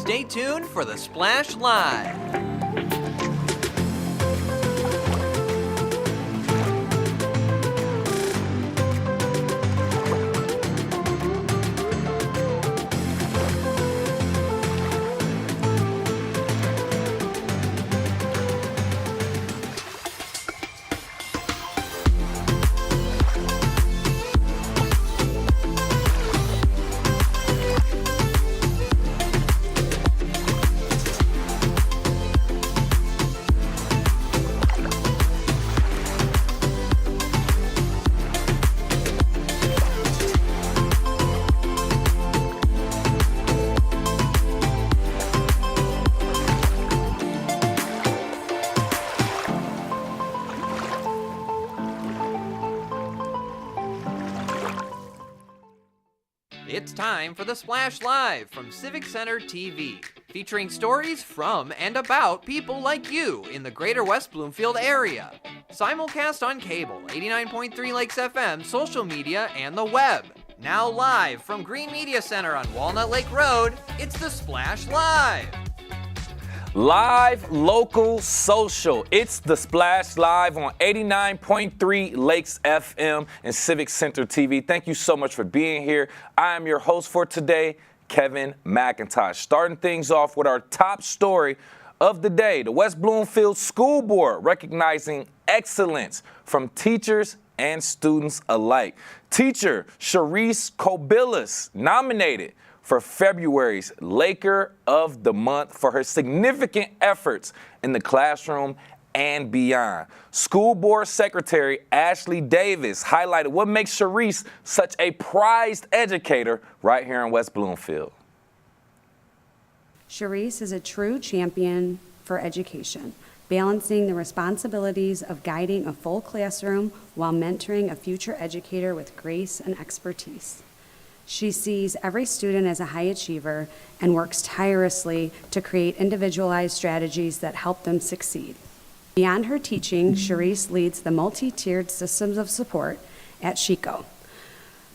Stay tuned for the Splash Live. It's time for the Splash Live from Civic Center TV, featuring stories from and about people like you in the Greater West Bloomfield area. Simulcast on cable, 89.3 Lakes FM, social media, and the web. Now live from Green Media Center on Walnut Lake Road, it's the Splash Live. Live, local, social. It's the Splash Live on 89.3 Lakes FM and Civic Center TV. Thank you so much for being here. I am your host for today, Kevin McIntosh. Starting things off with our top story of the day, the West Bloomfield School Board recognizing excellence from teachers and students alike. Teacher Sharice Kobilis nominated for February's Laker of the Month for her significant efforts in the classroom and beyond. School Board Secretary Ashley Davis highlighted what makes Sharice such a prized educator right here in West Bloomfield. Sharice is a true champion for education, balancing the responsibilities of guiding a full classroom while mentoring a future educator with grace and expertise. She sees every student as a high achiever and works tirelessly to create individualized strategies that help them succeed. Beyond her teaching, Sharice leads the multi-tiered systems of support at Chico,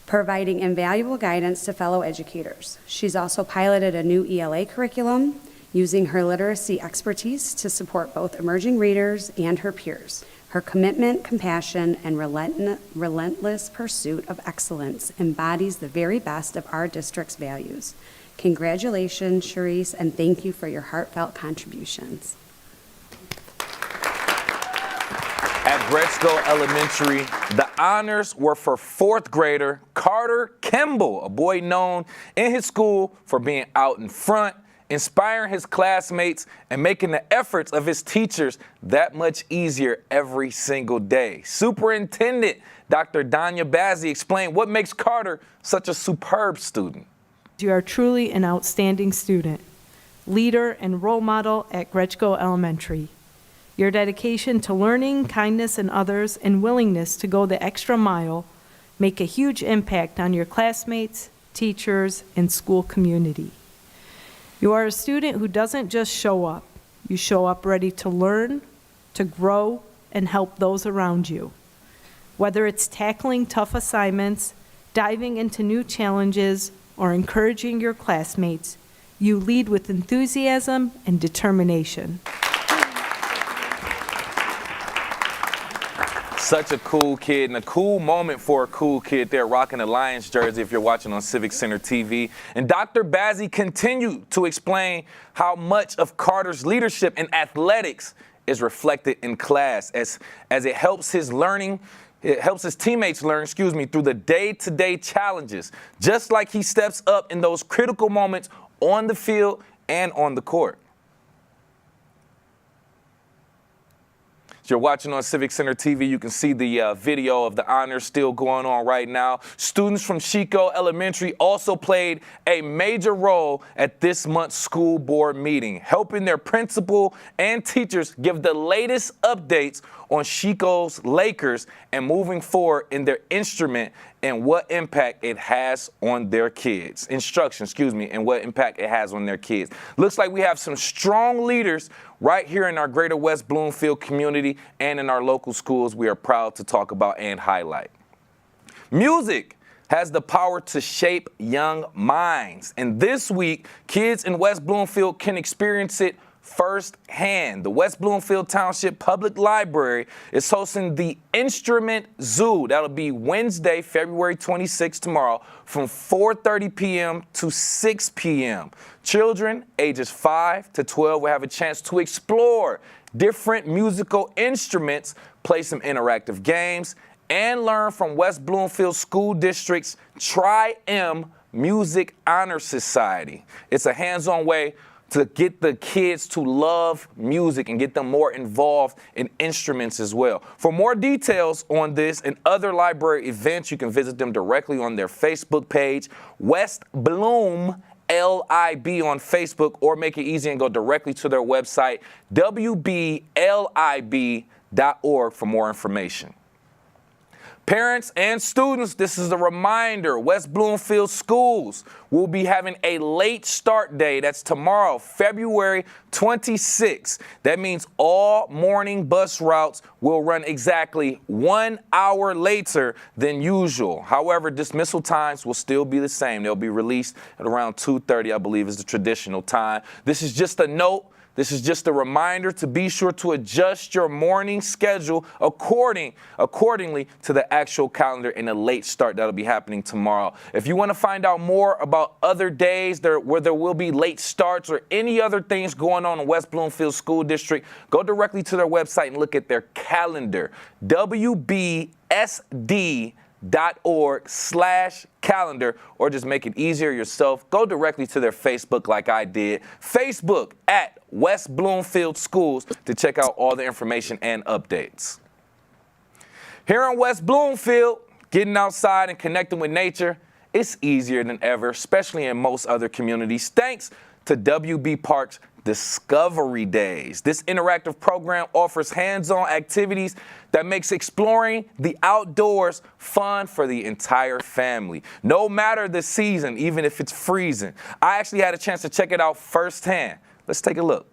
providing invaluable guidance to fellow educators. She's also piloted a new ELA curriculum, using her literacy expertise to support both emerging readers and her peers. Her commitment, compassion, and relentless pursuit of excellence embodies the very best of our district's values. Congratulations, Sharice, and thank you for your heartfelt contributions. At Gretschko Elementary, the honors were for fourth grader Carter Kimball, a boy known in his school for being out in front, inspiring his classmates, and making the efforts of his teachers that much easier every single day. Superintendent Dr. Danya Bazzi explained what makes Carter such a superb student. You are truly an outstanding student, leader, and role model at Gretschko Elementary. Your dedication to learning, kindness in others, and willingness to go the extra mile make a huge impact on your classmates, teachers, and school community. You are a student who doesn't just show up. You show up ready to learn, to grow, and help those around you. Whether it's tackling tough assignments, diving into new challenges, or encouraging your classmates, you lead with enthusiasm and determination. Such a cool kid, and a cool moment for a cool kid there rocking the Lions jersey if you're watching on Civic Center TV. And Dr. Bazzi continued to explain how much of Carter's leadership in athletics is reflected in class as it helps his teammates learn, through the day-to-day challenges, just like he steps up in those critical moments on the field and on the court. If you're watching on Civic Center TV, you can see the video of the honors still going on right now. Students from Chico Elementary also played a major role at this month's school board meeting, helping their principal and teachers give the latest updates on Chico's Lakers and moving forward in their instrument and what impact it has on their kids. And what impact it has on their kids. Looks like we have some strong leaders right here in our Greater West Bloomfield community and in our local schools we are proud to talk about and highlight. Music has the power to shape young minds. And this week, kids in West Bloomfield can experience it firsthand. The West Bloomfield Township Public Library is hosting the Instrument Zoo. That'll be Wednesday, February 26th, tomorrow, from 4:30 p.m. to 6 p.m. Children ages 5 to 12 will have a chance to explore different musical instruments, play some interactive games, and learn from West Bloomfield School District's Tri-M Music Honor Society. It's a hands-on way to get the kids to love music and get them more involved in instruments as well. For more details on this and other library events, you can visit them directly on their Facebook page, West Bloom LIB on Facebook, or make it easy and go directly to their website, wblib.org, for more information. Parents and students, this is a reminder, West Bloomfield Schools will be having a late start day. That's tomorrow, February 26th. That means all morning bus routes will run exactly 1 hour later than usual. However, dismissal times will still be the same. They'll be released at around 2:30, I believe, is the traditional time. This is just a note. This is just a reminder to be sure to adjust your morning schedule accordingly to the actual calendar and the late start that'll be happening tomorrow. If you want to find out more about other days where there will be late starts or any other things going on in West Bloomfield School District, go directly to their website and look at their calendar, wbsd.org/calendar, or just make it easier yourself. Go directly to their Facebook like I did. Facebook at West Bloomfield Schools to check out all the information and updates. Here in West Bloomfield, getting outside and connecting with nature, it's easier than ever, especially in most other communities, thanks to WB Parks Discovery Days. This interactive program offers hands-on activities that makes exploring the outdoors fun for the entire family, no matter the season, even if it's freezing. I actually had a chance to check it out firsthand. Let's take a look.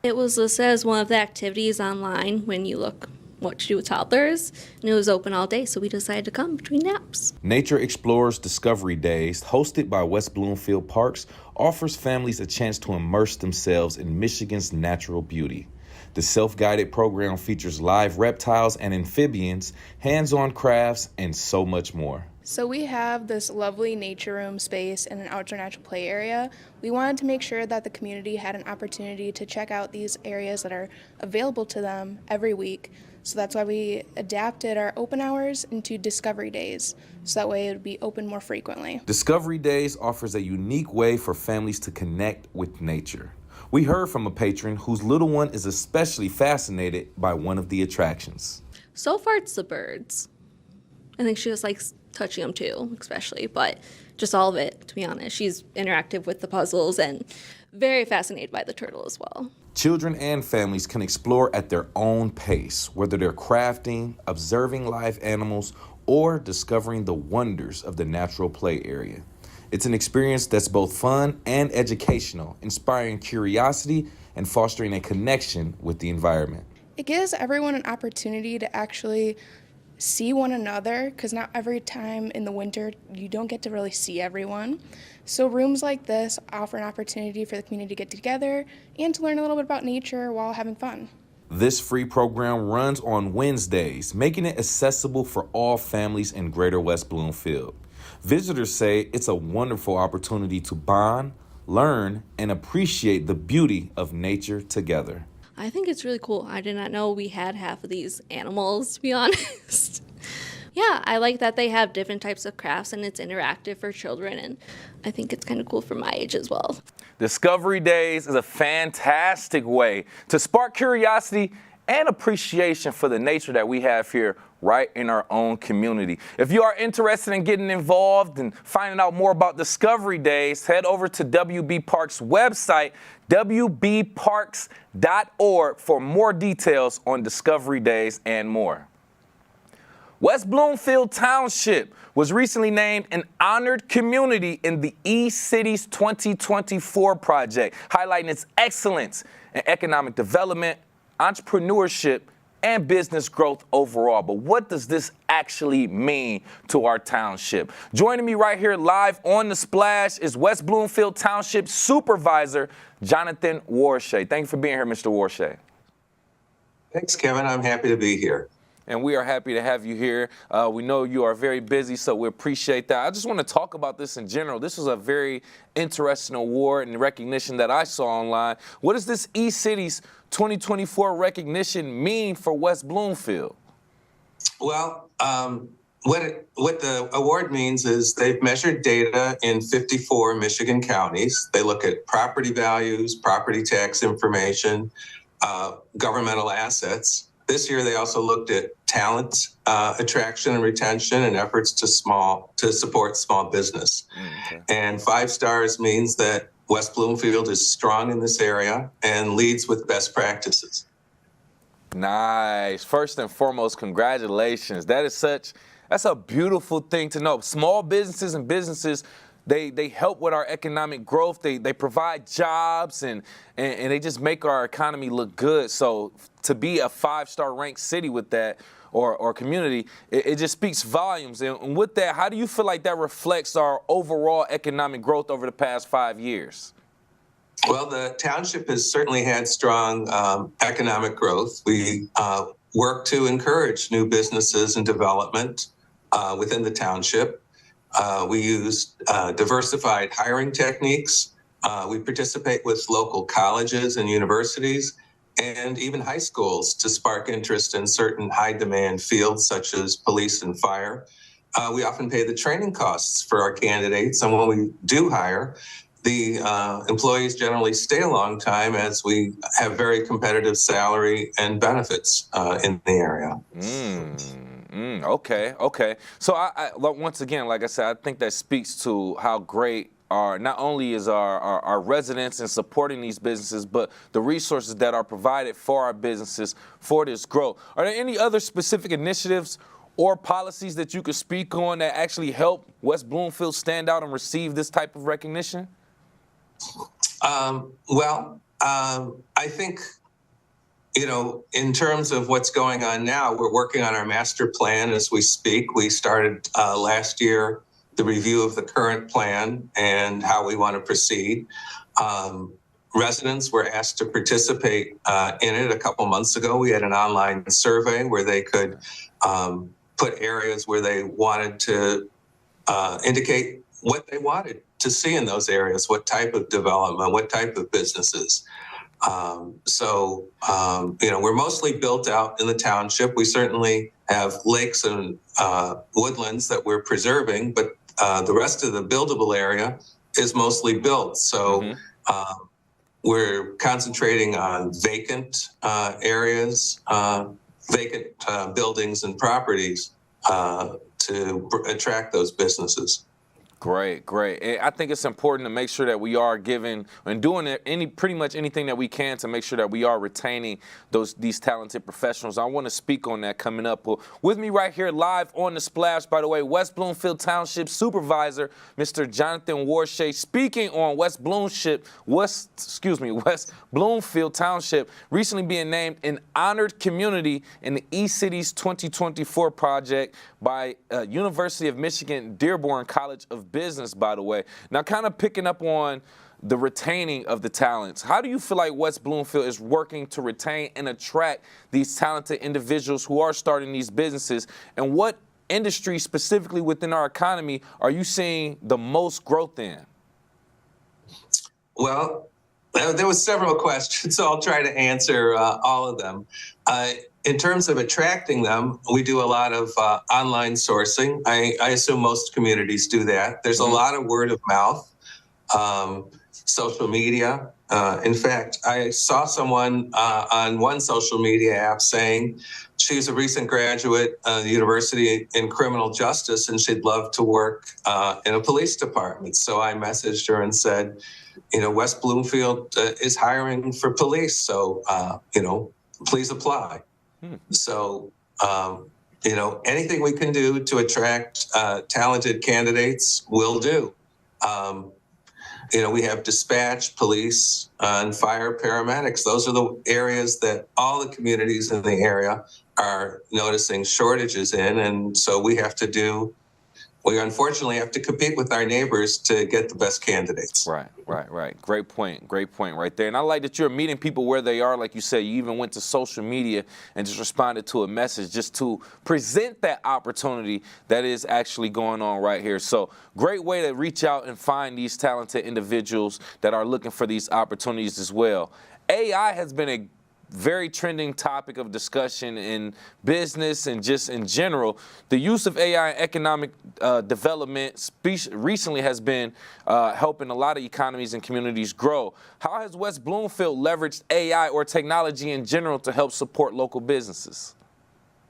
It was listed as one of the activities online when you look what to do with toddlers, and it was open all day, so we decided to come between naps. Nature Explorers Discovery Days, hosted by West Bloomfield Parks, offers families a chance to immerse themselves in Michigan's natural beauty. The self-guided program features live reptiles and amphibians, hands-on crafts, and so much more. So we have this lovely nature room space and an outdoor natural play area. We wanted to make sure that the community had an opportunity to check out these areas that are available to them every week. So that's why we adapted our open hours into Discovery Days, so that way it would be open more frequently. Discovery Days offers a unique way for families to connect with nature. We heard from a patron whose little one is especially fascinated by one of the attractions. So far, it's the birds. I think she just likes touching them too, especially, but just all of it, to be honest. She's interactive with the puzzles and very fascinated by the turtle as well. Children and families can explore at their own pace, whether they're crafting, observing live animals, or discovering the wonders of the natural play area. It's an experience that's both fun and educational, inspiring curiosity and fostering a connection with the environment. It gives everyone an opportunity to actually see one another, because not every time in the winter you don't get to really see everyone. So rooms like this offer an opportunity for the community to get together and to learn a little bit about nature while having fun. This free program runs on Wednesdays, making it accessible for all families in Greater West Bloomfield. Visitors say it's a wonderful opportunity to bond, learn, and appreciate the beauty of nature together. I think it's really cool. I did not know we had half of these animals, to be honest. Yeah, I like that they have different types of crafts and it's interactive for children, and I think it's kind of cool for my age as well. Discovery Days is a fantastic way to spark curiosity and appreciation for the nature that we have here right in our own community. If you are interested in getting involved and finding out more about Discovery Days, head over to WB Parks' website, wbparks.org, for more details on Discovery Days and more. West Bloomfield Township was recently named an honored community in the E-Cities 2024 project, highlighting its excellence in economic development, entrepreneurship, and business growth overall. But what does this actually mean to our township? Joining me right here live on The Splash is West Bloomfield Township Supervisor Jonathan Warshay. Thank you for being here, Mr. Warshay. Thanks, Kevin. I'm happy to be here. And we are happy to have you here. We know you are very busy, so we appreciate that. I just want to talk about this in general. This was a very interesting award and recognition that I saw online. What does this eCities 2024 recognition mean for West Bloomfield? Well, what the award means is they've measured data in 54 Michigan counties. They look at property values, property tax information, governmental assets. This year, they also looked at talent attraction and retention and efforts to support small business. Okay. And 5 stars means that West Bloomfield is strong in this area and leads with best practices. Nice. First and foremost, congratulations. That's a beautiful thing to know. Small businesses and businesses, they help with our economic growth. They provide jobs and they just make our economy look good. So to be a 5-star ranked city with that or community, it just speaks volumes. And with that, how do you feel like that reflects our overall economic growth over the past 5 years? Well, the township has certainly had strong economic growth. We work to encourage new businesses and development within the township. We use diversified hiring techniques. We participate with local colleges and universities and even high schools to spark interest in certain high-demand fields such as police and fire. We often pay the training costs for our candidates, and when we do hire, the employees generally stay a long time as we have very competitive salary and benefits in the area. Okay. So I once again, like I said, I think that speaks to how great not only is our residents in supporting these businesses, but the resources that are provided for our businesses for this growth. Are there any other specific initiatives or policies that you could speak on that actually help West Bloomfield stand out and receive this type of recognition? I think, in terms of what's going on now, we're working on our master plan as we speak. We started last year the review of the current plan and how we want to proceed. Residents were asked to participate in it a couple months ago. We had an online survey where they could put areas where they wanted to indicate what they wanted to see in those areas, what type of development, what type of businesses. We're mostly built out in the township. We certainly have lakes and woodlands that we're preserving, but the rest of the buildable area is mostly built. So we're concentrating on vacant areas, vacant buildings and properties to attract those businesses. Great. And I think it's important to make sure that we are giving and doing pretty much anything that we can to make sure that we are retaining these talented professionals. I want to speak on that coming up. With me right here live on The Splash, by the way, West Bloomfield Township Supervisor, Mr. Jonathan Warshay, speaking on West Bloomfield Township recently being named an honored community in the eCities 2024 project by University of Michigan Dearborn College of Business, by the way. Now, kind of picking up on the retaining of the talents, how do you feel like West Bloomfield is working to retain and attract these talented individuals who are starting these businesses? And what industry specifically within our economy are you seeing the most growth in? Well, there was several questions, so I'll try to answer all of them. In terms of attracting them, we do a lot of online sourcing. I assume most communities do that. There's a lot of word of mouth, social media. In fact, I saw someone on one social media app saying she's a recent graduate of the university in criminal justice and she'd love to work in a police department. So I messaged her and said, West Bloomfield is hiring for police, so, please apply. So, anything we can do to attract talented candidates, we'll do. we have dispatch, police, and fire paramedics. Those are the areas that all the communities in the area are noticing shortages in. And so we unfortunately have to compete with our neighbors to get the best candidates. Right. Great point right there. And I like that you're meeting people where they are. Like you said, you even went to social media and just responded to a message just to present that opportunity that is actually going on right here. So great way to reach out and find these talented individuals that are looking for these opportunities as well. AI has been a very trending topic of discussion in business and just in general. The use of AI in economic development recently has been helping a lot of economies and communities grow. How has West Bloomfield leveraged AI or technology in general to help support local businesses?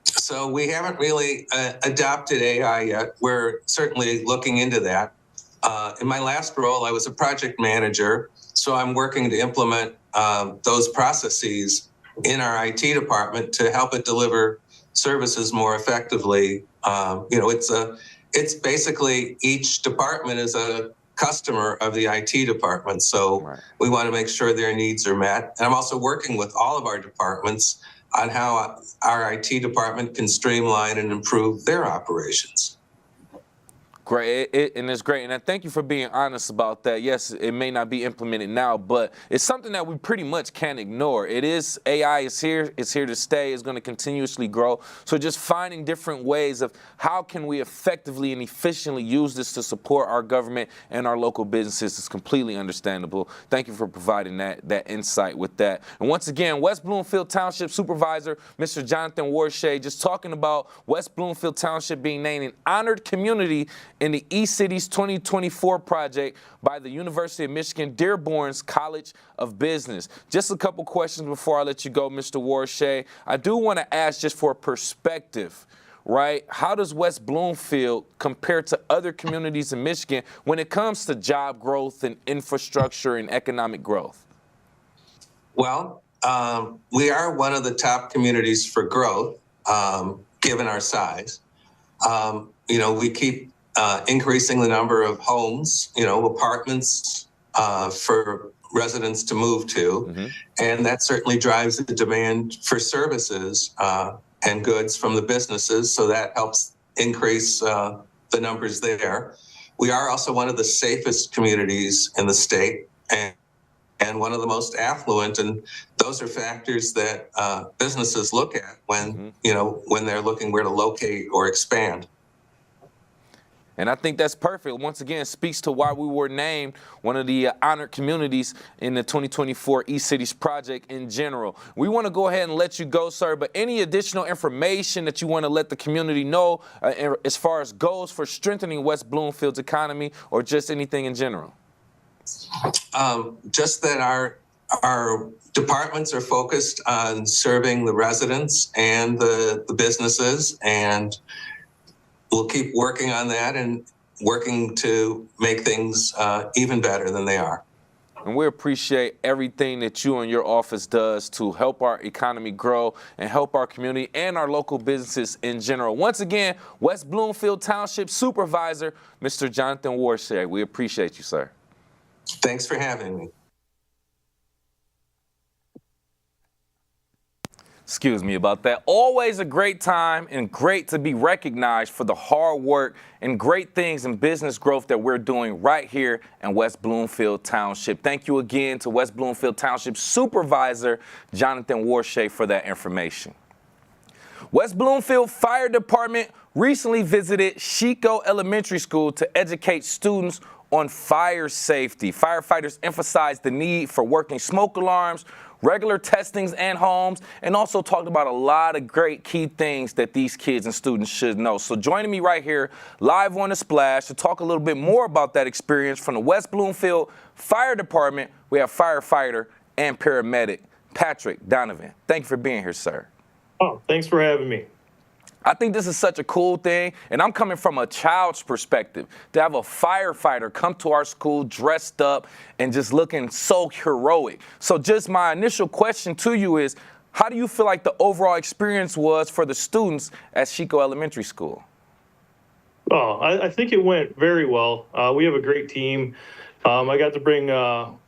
So we haven't really adopted AI yet. We're certainly looking into that. In my last role, I was a project manager, so I'm working to implement those processes in our IT department to help it deliver services more effectively. It's basically each department is a customer of the IT department, so we want to make sure their needs are met. And I'm also working with all of our departments on how our IT department can streamline and improve their operations. Great, and it's great, and I thank you for being honest about that. Yes, it may not be implemented now, but it's something that we pretty much can't ignore. AI is here, it's here to stay, it's going to continuously grow. So just finding different ways of how can we effectively and efficiently use this to support our government and our local businesses is completely understandable. Thank you for providing that insight with that. And once again, West Bloomfield Township Supervisor, Mr. Jonathan Warshay, just talking about West Bloomfield Township being named an honored community in the eCities 2024 project by the University of Michigan Dearborn's College of Business. Just a couple questions before I let you go, Mr. Warshay. I do want to ask just for perspective, right? How does West Bloomfield compare to other communities in Michigan when it comes to job growth and infrastructure and economic growth? Well, we are one of the top communities for growth, given our size. We keep increasing the number of homes, apartments for residents to move to. Mm-hmm. And that certainly drives the demand for services and goods from the businesses. So that helps increase the numbers there. We are also one of the safest communities in the state and one of the most affluent. And those are factors that businesses look at when, when they're looking where to locate or expand. And I think that's perfect. Once again, it speaks to why we were named one of the honored communities in the 2024 eCities project in general. We want to go ahead and let you go, sir, but any additional information that you want to let the community know as far as goals for strengthening West Bloomfield's economy or just anything in general? Just that our departments are focused on serving the residents and the businesses, and we'll keep working on that and working to make things even better than they are. And we appreciate everything that you and your office does to help our economy grow and help our community and our local businesses in general. Once again, West Bloomfield Township Supervisor, Mr. Jonathan Warshay. We appreciate you, sir. Thanks for having me. Excuse me about that. Always a great time and great to be recognized for the hard work and great things and business growth that we're doing right here in West Bloomfield Township. Thank you again to West Bloomfield Township Supervisor Jonathan Warshay for that information. West Bloomfield Fire Department recently visited Chico Elementary School to educate students on fire safety. Firefighters emphasized the need for working smoke alarms, regular testings and homes, and also talked about a lot of great key things that these kids and students should know. So joining me right here live on The Splash to talk a little bit more about that experience from the West Bloomfield Fire Department, we have firefighter and paramedic Patrick Donovan. Thank you for being here, sir. Oh, thanks for having me. I think this is such a cool thing, and I'm coming from a child's perspective, to have a firefighter come to our school dressed up and just looking so heroic. So just my initial question to you is, how do you feel like the overall experience was for the students at Chico Elementary School? Oh, I think it went very well. We have a great team. I got to bring,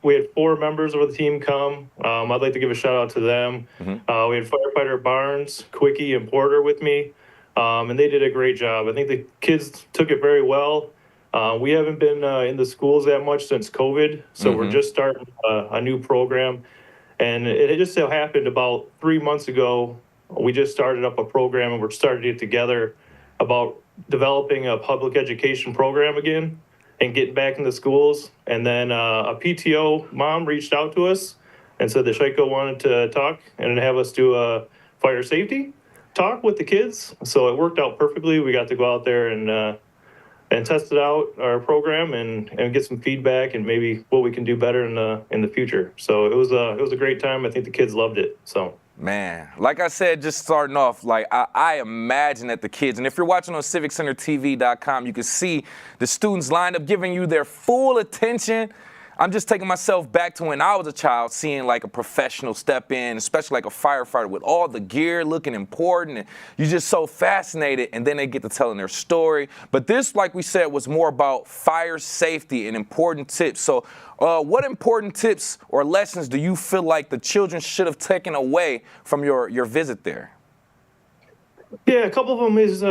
we had 4 members of the team come. I'd like to give a shout out to them. We had firefighter Barnes, Quickie, and Porter with me, and they did a great job. I think the kids took it very well. We haven't been in the schools that much since COVID, so we're just starting a new program. And it just so happened about 3 months ago, we just started up a program and we're starting to get together about developing a public education program again and getting back into schools. And then a PTO mom reached out to us and said that Shaiko wanted to talk and have us do a fire safety talk with the kids. So it worked out perfectly. We got to go out there and test it out, our program, and get some feedback and maybe what we can do better in the future. So it was a great time. I think the kids loved it. So. Man, like I said, just starting off, like I imagine that the kids, and if you're watching on civiccentertv.com, you can see the students lined up giving you their full attention. I'm just taking myself back to when I was a child, seeing like a professional step in, especially like a firefighter with all the gear looking important, and you're just so fascinated, and then they get to telling their story. But this, like we said, was more about fire safety and important tips. So what important tips or lessons do you feel like the children should have taken away from your visit there? Yeah, a couple of them is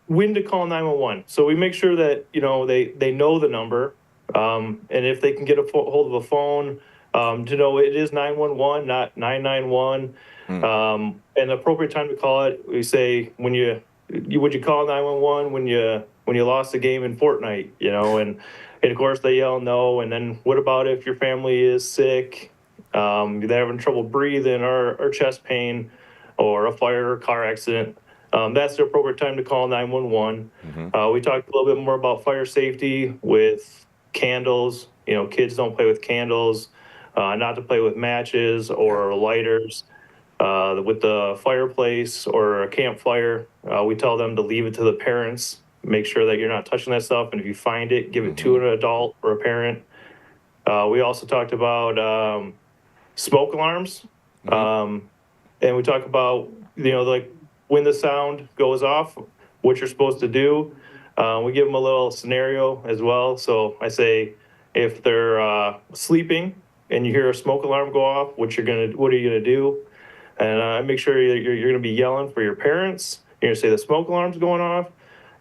when to call 911. So we make sure that, they know the number. And if they can get a hold of a phone, to know it is 911, not 991. And the appropriate time to call it, we say, would you call 911 when you lost the game in Fortnite, and of course they yell no. And then what about if your family is sick, they're having trouble breathing or chest pain or a fire or car accident? That's the appropriate time to call 911. We talked a little bit more about fire safety with candles. Kids don't play with candles, not to play with matches or lighters. With the fireplace or a campfire, we tell them to leave it to the parents. Make sure that you're not touching that stuff, and if you find it, give it to an adult or a parent. We also talked about smoke alarms, and we talk about like when the sound goes off, what you're supposed to do. We give them a little scenario as well. So I say, if they're sleeping and you hear a smoke alarm go off, what are you gonna do? And I make sure you're gonna be yelling for your parents. You're gonna say the smoke alarm's going off.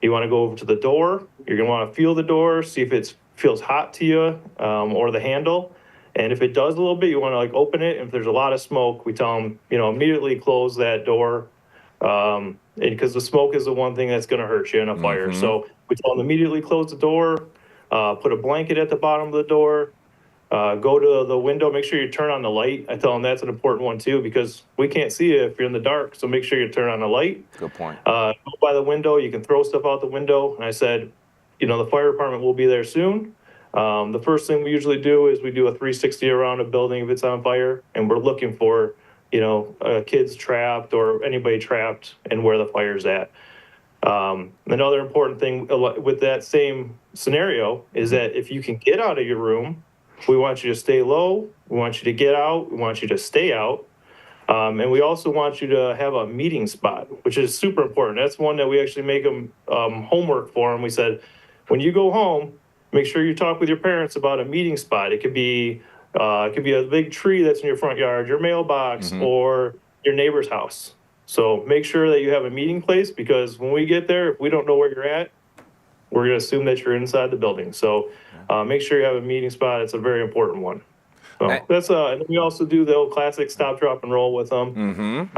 You want to go over to the door. You're gonna want to feel the door, see if it feels hot to you, or the handle. And if it does a little bit, you want to open it. And if there's a lot of smoke, we tell them, immediately close that door. Because the smoke is the one thing that's going to hurt you in a fire. So we tell them immediately close the door, put a blanket at the bottom of the door, go to the window, make sure you turn on the light. I tell them that's an important one too, because we can't see you if you're in the dark. So make sure you turn on the light. Good point. Go by the window, you can throw stuff out the window. And I said, the fire department will be there soon. The first thing we usually do is we do a 360 around a building if it's on fire, and we're looking for kids trapped or anybody trapped and where the fire's at. Another important thing with that same scenario is that if you can get out of your room, we want you to stay low. We want you to get out. We want you to stay out. And we also want you to have a meeting spot, which is super important. That's one that we actually make them homework for them. We said, when you go home, make sure you talk with your parents about a meeting spot. It could be a big tree that's in your front yard, your mailbox, or your neighbor's house. So make sure that you have a meeting place, because when we get there, if we don't know where you're at, we're going to assume that you're inside the building. So make sure you have a meeting spot. It's a very important one. So that's and we also do the old classic stop, drop, and roll with them.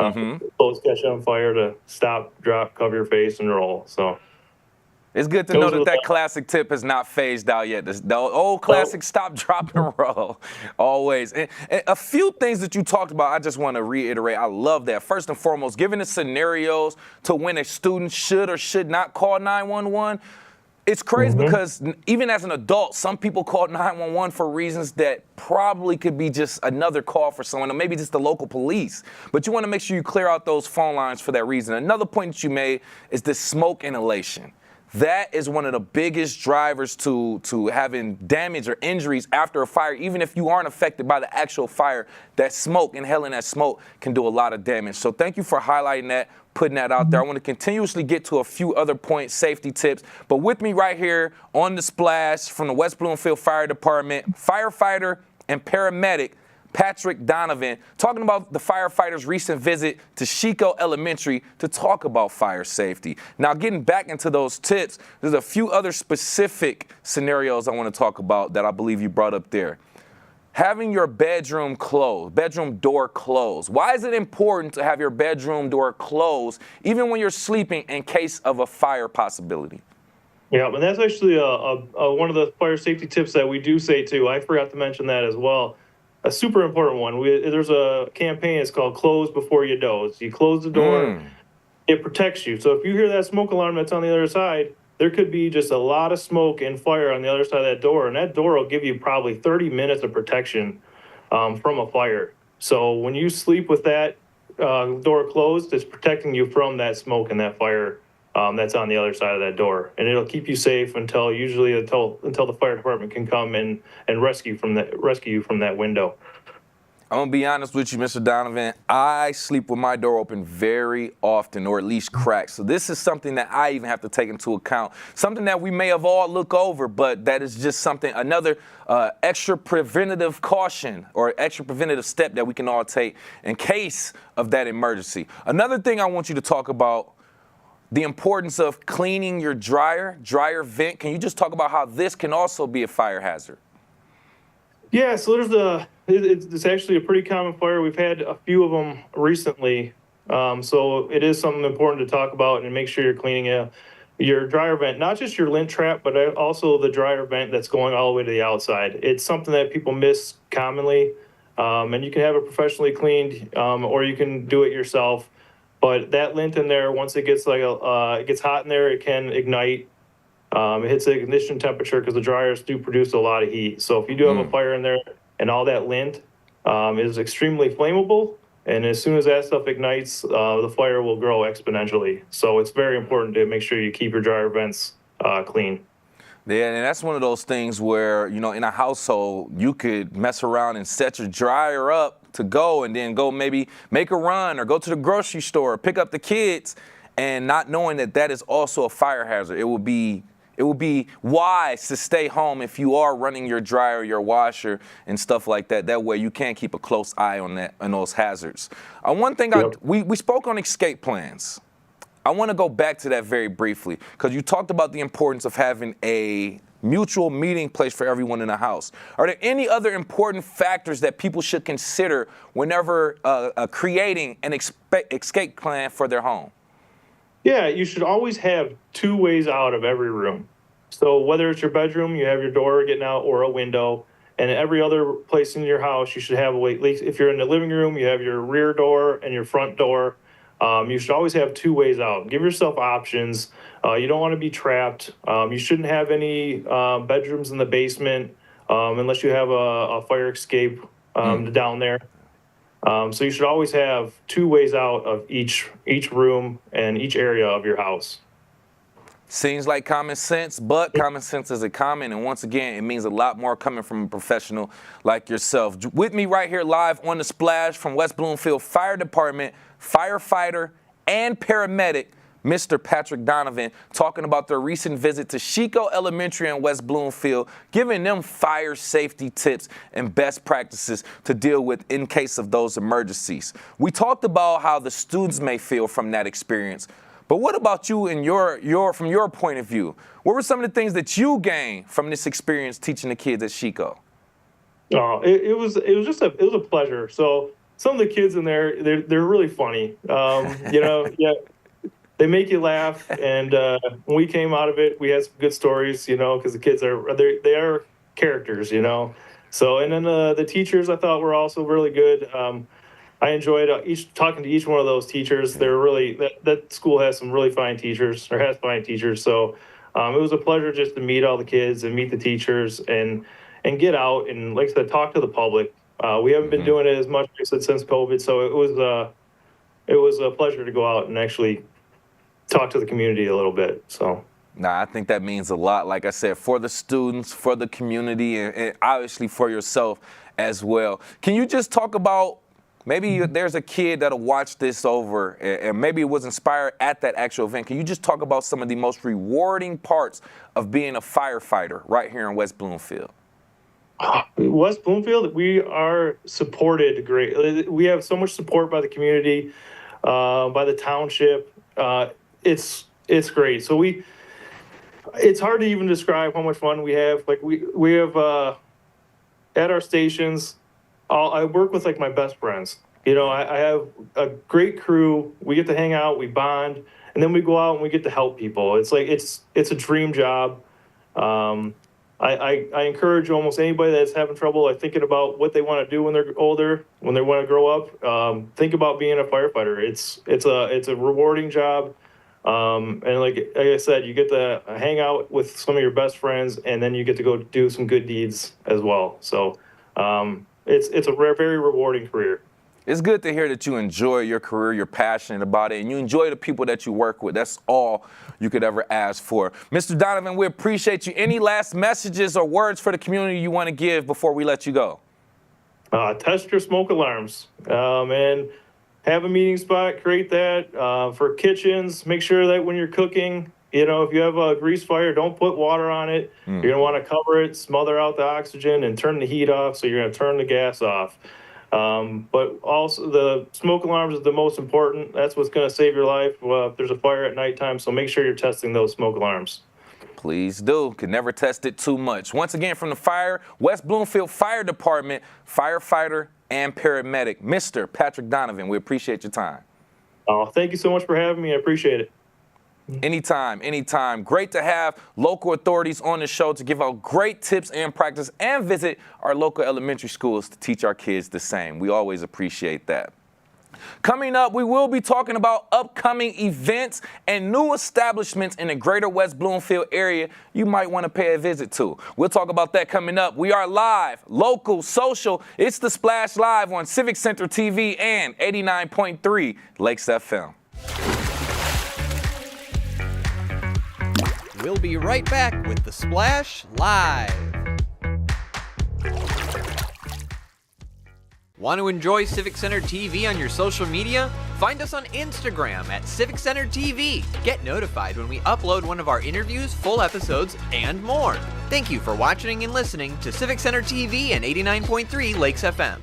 Close, catch on fire to stop, drop, cover your face, and roll. So. It's good to know that classic tip has not phased out yet. The old classic stop, drop, and roll, always. And a few things that you talked about, I just want to reiterate. I love that. First and foremost, giving the scenarios to when a student should or should not call 911. It's crazy because even as an adult, some people call 911 for reasons that probably could be just another call for someone, or maybe just the local police. But you want to make sure you clear out those phone lines for that reason. Another point that you made is the smoke inhalation. that is one of the biggest drivers to having damage or injuries after a fire. Even if you aren't affected by the actual fire, that smoke, inhaling that smoke can do a lot of damage. So thank you for highlighting that, putting that out there. I want to continuously get to a few other points, safety tips. But with me right here on the splash from the West Bloomfield Fire Department, firefighter and paramedic Patrick Donovan, talking about the firefighters' recent visit to Chico Elementary to talk about fire safety. Now, getting back into those tips, there's a few other specific scenarios I want to talk about that I believe you brought up there. Having your bedroom door closed. Why is it important to have your bedroom door closed, even when you're sleeping, in case of a fire possibility? Yeah, and that's actually one of the fire safety tips that we do say too. I forgot to mention that as well. A super important one. There's a campaign, it's called Close Before You Doze. You close the door, it protects you. So if you hear that smoke alarm that's on the other side, there could be just a lot of smoke and fire on the other side of that door, and that door will give you probably 30 minutes of protection from a fire. So when you sleep with that door closed, it's protecting you from that smoke and that fire that's on the other side of that door, and it'll keep you safe until the fire department can come and rescue you from that window. I'm gonna be honest with you, Mr. Donovan. I sleep with my door open very often, or at least cracked. So this is something that I even have to take into account. Something that we may have all looked over, but that is just something, another extra preventative caution or extra preventative step that we can all take in case of that emergency. Another thing I want you to talk about, the importance of cleaning your dryer vent. Can you just talk about how this can also be a fire hazard? Yeah, so it's actually a pretty common fire. We've had a few of them recently. So it is something important to talk about, and make sure you're cleaning your dryer vent, not just your lint trap, but also the dryer vent that's going all the way to the outside. It's something that people miss commonly, and you can have it professionally cleaned, or you can do it yourself. But that lint in there, once it gets it gets hot in there, it can ignite. It hits the ignition temperature because the dryers do produce a lot of heat. So if you do have a fire in there and all that lint is extremely flammable, and as soon as that stuff ignites, the fire will grow exponentially. So it's very important to make sure you keep your dryer vents clean. Yeah, and that's one of those things where, in a household, you could mess around and set your dryer up to go and then go maybe make a run or go to the grocery store, pick up the kids, and not knowing that is also a fire hazard. It would be wise to stay home if you are running your dryer, your washer, and stuff like that. That way you can keep a close eye on those hazards. One thing, we spoke on escape plans. I want to go back to that very briefly because you talked about the importance of having a mutual meeting place for everyone in the house. Are there any other important factors that people should consider whenever creating an escape plan for their home? Yeah, you should always have 2 ways out of every room. So whether it's your bedroom, you have your door getting out, or a window, and every other place in your house, you should have a way. At least if you're in the living room, you have your rear door and your front door. You should always have 2 ways out. Give yourself options. You don't want to be trapped. You shouldn't have any bedrooms in the basement unless you have a fire escape down there. So you should always have 2 ways out of each room and each area of your house. Seems like common sense, but common sense isn't common. And once again, it means a lot more coming from a professional like yourself. With me right here live on the splash from West Bloomfield Fire Department, firefighter and paramedic, Mr. Patrick Donovan, talking about their recent visit to Chico Elementary in West Bloomfield, giving them fire safety tips and best practices to deal with in case of those emergencies. We talked about how the students may feel from that experience, but what about you and from your point of view? What were some of the things that you gained from this experience teaching the kids at Chico? It was a pleasure. So some of the kids in there, they're really funny. They make you laugh, and when we came out of it, we had some good stories, because the kids they are characters, So, and then the teachers I thought were also really good. I enjoyed talking to each one of those teachers. They're really that school has some really fine teachers, or has fine teachers. So it was a pleasure just to meet all the kids and meet the teachers and get out and, like I said, talk to the public. We haven't been doing it as much since COVID, so it was a pleasure to go out and actually talk to the community a little bit. So Nah, I think that means a lot, like I said, for the students, for the community, and obviously for yourself as well. Can you just talk about, maybe there's a kid that'll watch this over and maybe it was inspired at that actual event. Can you just talk about some of the most rewarding parts of being a firefighter right here in West Bloomfield? West Bloomfield, we are supported great. We have so much support by the community, by the township. It's great. So it's hard to even describe how much fun we have. Like we have at our stations, I work with like my best friends. You know, I have a great crew. We get to hang out, we bond, and then we go out and we get to help people. It's like it's a dream job. I encourage almost anybody that's having trouble, like thinking about what they want to do when they're older, when they want to grow up. Think about being a firefighter. It's a rewarding job. And like I said, you get to hang out with some of your best friends, and then you get to go do some good deeds as well. So it's a very rewarding career. It's good to hear that you enjoy your career, you're passionate about it, and you enjoy the people that you work with. That's all you could ever ask for. Mr. Donovan, we appreciate you. Any last messages or words for the community you want to give before we let you go? Test your smoke alarms, and have a meeting spot, create that. For kitchens, make sure that when you're cooking, you know, if you have a grease fire, don't put water on it. You're going to want to cover it, smother out the oxygen, and turn the heat off, so you're going to turn the gas off. But also the smoke alarms is the most important. That's what's going to save your life if there's a fire at nighttime, so make sure you're testing those smoke alarms. Please do. Can never test it too much. Once again, from the West Bloomfield Fire Department, firefighter and paramedic, Mr. Patrick Donovan, we appreciate your time. Oh, thank you so much for having me. I appreciate it. Anytime, anytime. Great to have local authorities on the show to give out great tips and practice and visit our local elementary schools to teach our kids the same. We always appreciate that. Coming up, we will be talking about upcoming events and new establishments in the Greater West Bloomfield area you might want to pay a visit to. We'll talk about that coming up. We are live, local, social. It's The Splash Live on Civic Center TV and 89.3 Lakes FM. We'll be right back with The Splash Live. Want to enjoy Civic Center TV on your social media? Find us on Instagram at Civic Center TV. Get notified when we upload one of our interviews, full episodes, and more. Thank you for watching and listening to Civic Center TV and 89.3 Lakes FM.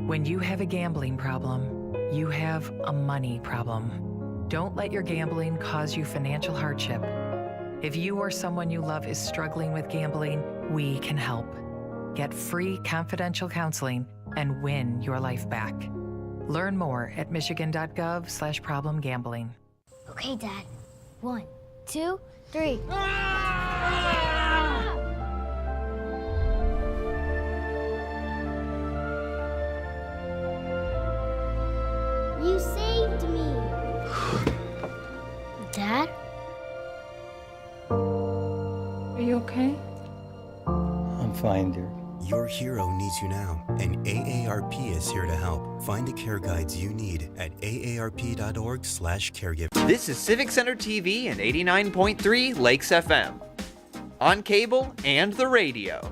When you have a gambling problem, you have a money problem. Don't let your gambling cause you financial hardship. If you or someone you love is struggling with gambling, we can help. Get free confidential counseling and win your life back. Learn more at michigan.gov/problemgambling. Okay, Dad. 1, 2, 3. You saved me. Dad? Are you okay? I'm fine, dear. Your hero needs you now, and AARP is here to help. Find the care guides you need at aarp.org/caregiver. This is Civic Center TV and 89.3 Lakes FM. On cable and the radio.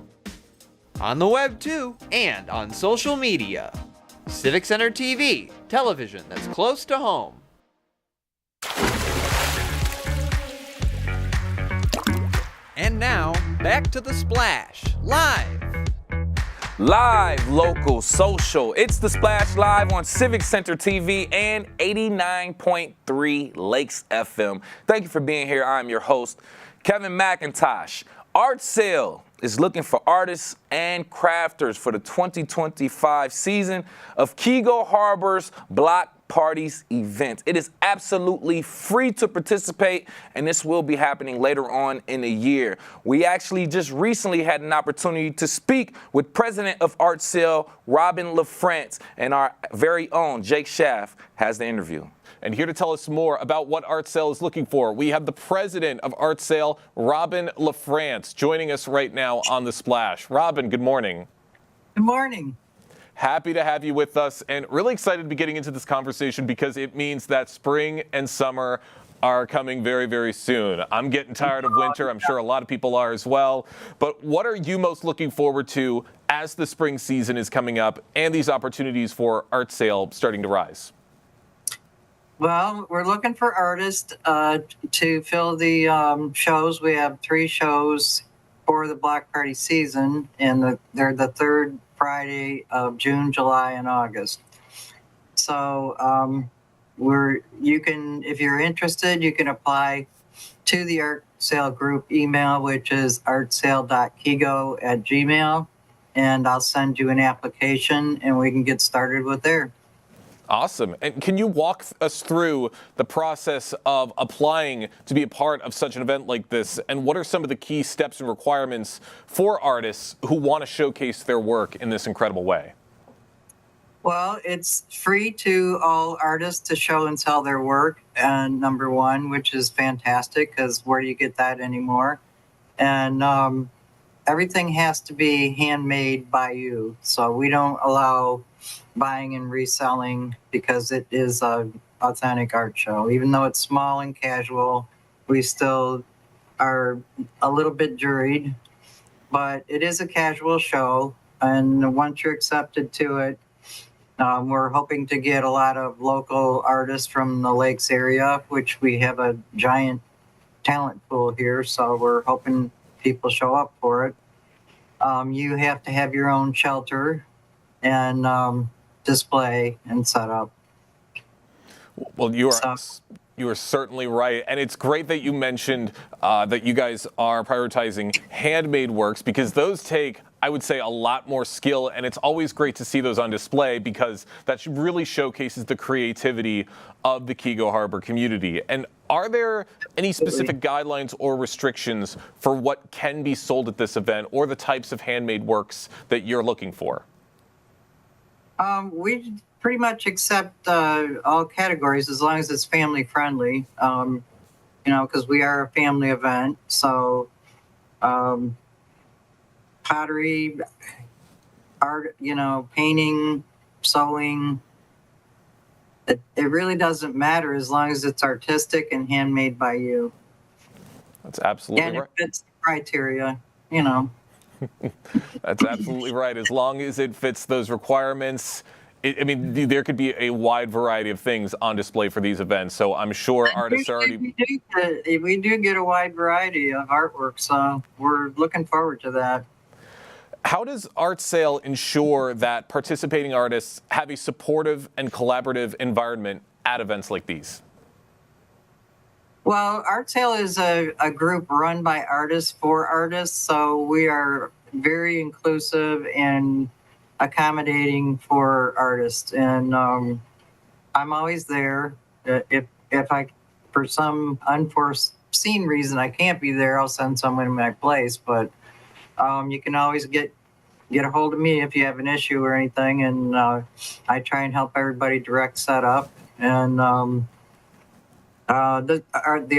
On the web too, and on social media. Civic Center TV, television that's close to home. And now, back to The Splash, live. Live, local, social. It's The Splash Live on Civic Center TV and 89.3 Lakes FM. Thank you for being here. I'm your host, Kevin McIntosh. Art Sale is looking for artists and crafters for the 2025 season of Kego Harbor's Block Parties event. It is absolutely free to participate, and this will be happening later on in the year. We actually just recently had an opportunity to speak with President of Art Sale, Robin LaFrance, and our very own Jake Schaff has the interview. And here to tell us more about what Art Sale is looking for, we have the president of Art Sale, Robin LaFrance, joining us right now on The Splash. Robin, good morning. Good morning. Happy to have you with us and really excited to be getting into this conversation because it means that spring and summer are coming very, very soon. I'm getting tired of winter. I'm sure a lot of people are as well. But what are you most looking forward to as the spring season is coming up and these opportunities for art sale starting to rise? Well, we're looking for artists to fill the shows. We have 3 shows for the Block Party season, and they're the third Friday of June, July, and August. So if you're interested, you can apply to the art sale group email, which is artsale.kigo@gmail, and I'll send you an application, and we can get started with there. Awesome. And can you walk us through the process of applying to be a part of such an event like this? And what are some of the key steps and requirements for artists who want to showcase their work in this incredible way? Well, it's free to all artists to show and sell their work, and number one, which is fantastic because where do you get that anymore? And everything has to be handmade by you. So we don't allow buying and reselling because it is an authentic art show. Even though it's small and casual, we still are a little bit juried, but it is a casual show. And once you're accepted to it, we're hoping to get a lot of local artists from the Lakes area, which we have a giant talent pool here. So we're hoping people show up for it. You have to have your own shelter and display and set up. Well, you are certainly right. And it's great that you mentioned that you guys are prioritizing handmade works because those take, I would say, a lot more skill. And it's always great to see those on display because that really showcases the creativity of the Kigo Harbor community. And are there any specific guidelines or restrictions for what can be sold at this event or the types of handmade works that you're looking for? We pretty much accept all categories as long as it's family friendly, because we are a family event. So pottery, art, painting, sewing, it really doesn't matter as long as it's artistic and handmade by you. That's absolutely right. And it fits the criteria, That's absolutely right. As long as it fits those requirements, there could be a wide variety of things on display for these events. So I'm sure artists are already. We do get a wide variety of artwork, so we're looking forward to that. How does Art Sale ensure that participating artists have a supportive and collaborative environment at events like these? Well, Art Sale is a group run by artists for artists, so we are very inclusive and accommodating for artists. And I'm always there. If I, for some unforeseen reason, I can't be there, I'll send someone in my place. But you can always get a hold of me if you have an issue or anything, and I try and help everybody direct setup. And the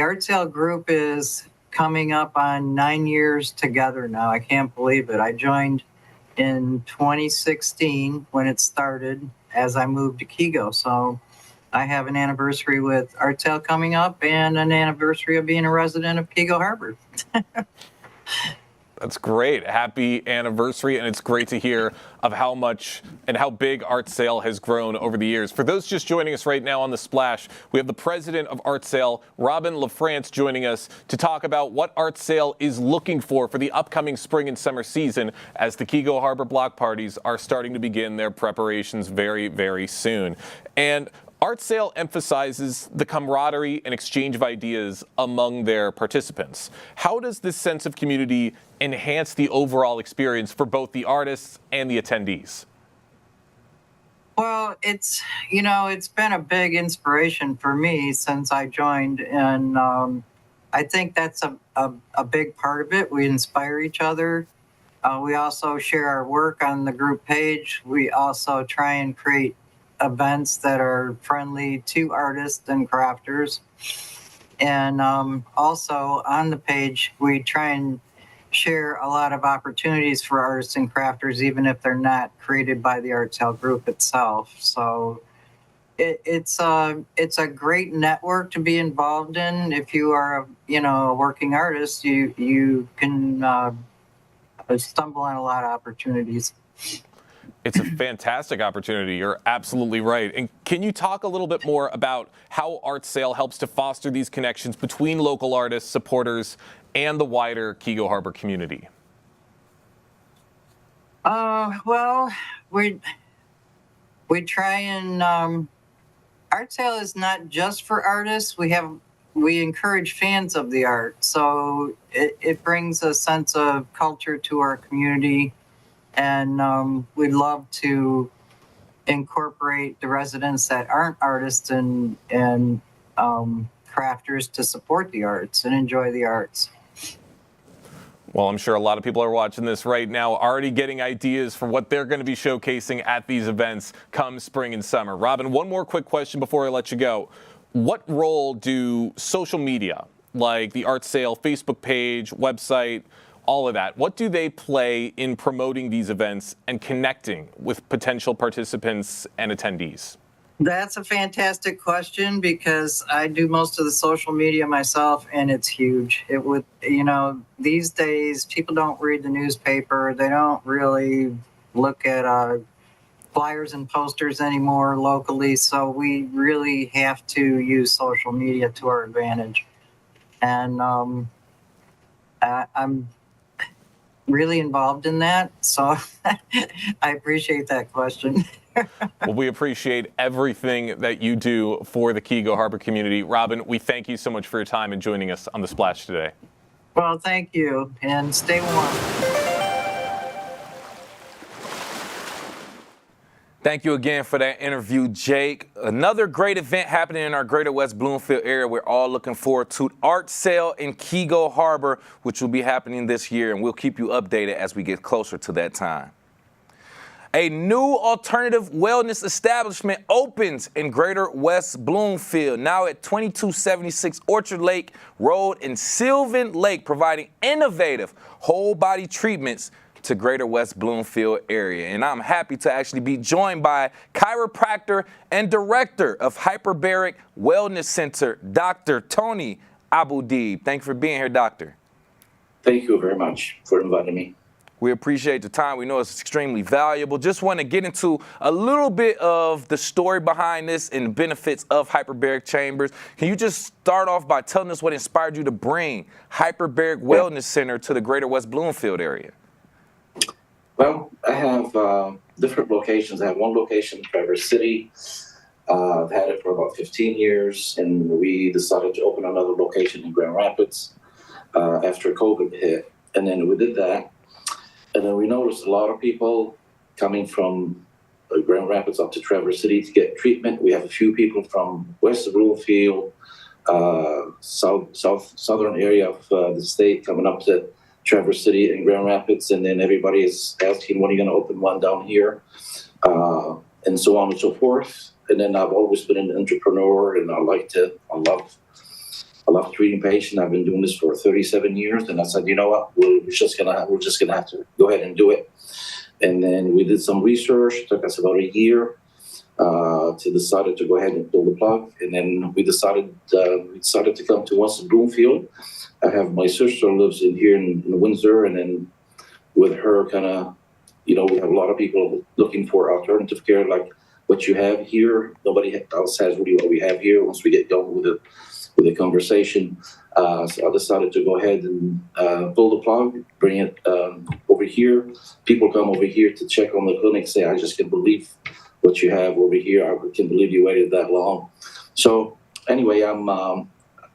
Art Sale group is coming up on 9 years together now. I can't believe it. I joined in 2016 when it started as I moved to Kigo. So I have an anniversary with Art Sale coming up and an anniversary of being a resident of Kigo Harbor. That's great. Happy anniversary. And it's great to hear of how much and how big Art Sale has grown over the years. For those just joining us right now on The Splash, we have the president of Art Sale, Robin LaFrance, joining us to talk about what Art Sale is looking for the upcoming spring and summer season as the Kigo Harbor block parties are starting to begin their preparations very, very soon. And Art Sale emphasizes the camaraderie and exchange of ideas among their participants. How does this sense of community enhance the overall experience for both the artists and the attendees? Well, it's been a big inspiration for me since I joined, and I think that's a big part of it. We inspire each other. We also share our work on the group page. We also try and create events that are friendly to artists and crafters. And also on the page, we try and share a lot of opportunities for artists and crafters, even if they're not created by the art sale group itself. So it's a great network to be involved in. If you are a working artist, you can stumble on a lot of opportunities. It's a fantastic opportunity. You're absolutely right. And can you talk a little bit more about how Art Sale helps to foster these connections between local artists, supporters, and the wider Keego Harbor community? Well, we try and Art Sale is not just for artists. We encourage fans of the art, so it brings a sense of culture to our community. And we'd love to incorporate the residents that aren't artists and crafters to support the arts and enjoy the arts. Well, I'm sure a lot of people are watching this right now, already getting ideas for what they're going to be showcasing at these events come spring and summer. Robin, one more quick question before I let you go. What role do social media, like the Art Sale Facebook page, website, all of that, what do they play in promoting these events and connecting with potential participants and attendees? That's a fantastic question because I do most of the social media myself, and it's huge. It would, these days people don't read the newspaper. They don't really look at flyers and posters anymore locally. So we really have to use social media to our advantage. And I'm really involved in that. So I appreciate that question. Well, we appreciate everything that you do for the Keego Harbor community. Robin, we thank you so much for your time and joining us on The Splash today. Well, thank you, and stay warm. Thank you again for that interview, Jake. Another great event happening in our Greater West Bloomfield area. We're all looking forward to Art Sale in Keego Harbor, which will be happening this year, and we'll keep you updated as we get closer to that time. A new alternative wellness establishment opens in Greater West Bloomfield, now at 2276 Orchard Lake Road in Sylvan Lake, providing innovative whole-body treatments to Greater West Bloomfield area. And I'm happy to actually be joined by chiropractor and director of Hyperbaric Wellness Center, Dr. Tony Abudeeb. Thank you for being here, doctor. Thank you very much for inviting me. We appreciate the time. We know it's extremely valuable. Just want to get into a little bit of the story behind this and the benefits of hyperbaric chambers. Can you just start off by telling us what inspired you to bring Hyperbaric Wellness Center to the Greater West Bloomfield area? Well, I have different locations. I have one location in Traverse City. I've had it for about 15 years, and we decided to open another location in Grand Rapids after COVID hit. And then we did that. And then we noticed a lot of people coming from Grand Rapids up to Traverse City to get treatment. We have a few people from West Bloomfield, southern area of the state coming up to Traverse City and Grand Rapids. And then everybody is asking, when are you going to open one down here? And so on and so forth. And then I've always been an entrepreneur, and I love treating patients. I've been doing this for 37 years, and I said, you know what, we're just gonna have to go ahead and do it. And then we did some research. It took us about a year to decide to go ahead and pull the plug. And then we decided to come to West Bloomfield. I have my sister lives here in Windsor, and then with her, we have a lot of people looking for alternative care like what you have here. Nobody else has really what we have here. Once we get going with the conversation. So I decided to go ahead and pull the plug, bring it over here. People come over here to check on the clinic, say, I just can't believe what you have over here. I can't believe you waited that long. So anyway,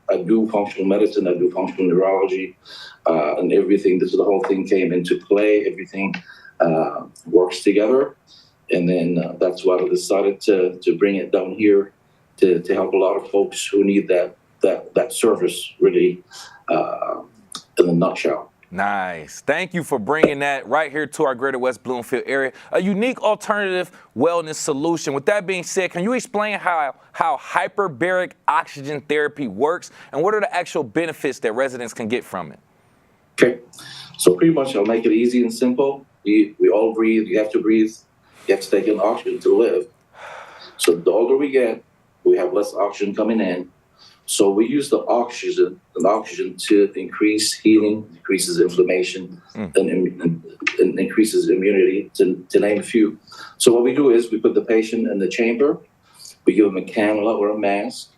I do functional medicine, I do functional neurology, and everything. The whole thing came into play. Everything works together. And then that's why I decided to bring it down here to help a lot of folks who need that service, really, in a nutshell. Nice. Thank you for bringing that right here to our Greater West Bloomfield area. A unique alternative wellness solution. With that being said, can you explain how hyperbaric oxygen therapy works and what are the actual benefits that residents can get from it? Okay. So pretty much I'll make it easy and simple. We all breathe. You have to breathe. You have to take in oxygen to live. So the older we get, we have less oxygen coming in. So we use the oxygen to increase healing, decreases inflammation, and increases immunity, to name a few. So what we do is we put the patient in the chamber. We give them a cannula or a mask.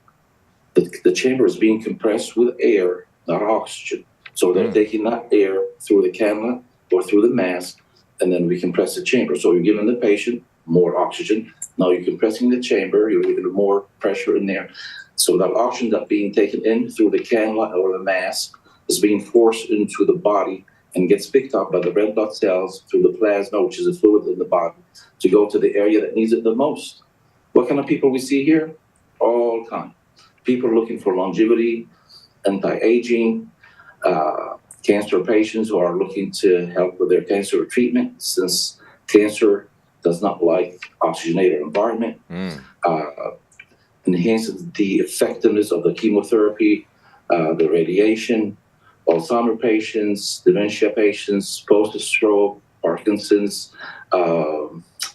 The chamber is being compressed with air, not oxygen. So they're taking that air through the cannula or through the mask, and then we compress the chamber. So you're giving the patient more oxygen. Now you're compressing the chamber, you're giving more pressure in there. So that oxygen that's being taken in through the cannula or the mask is being forced into the body and gets picked up by the red blood cells through the plasma, which is a fluid in the body, to go to the area that needs it the most. What kind of people we see here? All kinds. People looking for longevity, anti-aging, cancer patients who are looking to help with their cancer treatment, since cancer does not like oxygenated environment. Enhances the effectiveness of the chemotherapy, the radiation, Alzheimer's patients, dementia patients, post-stroke, Parkinson's,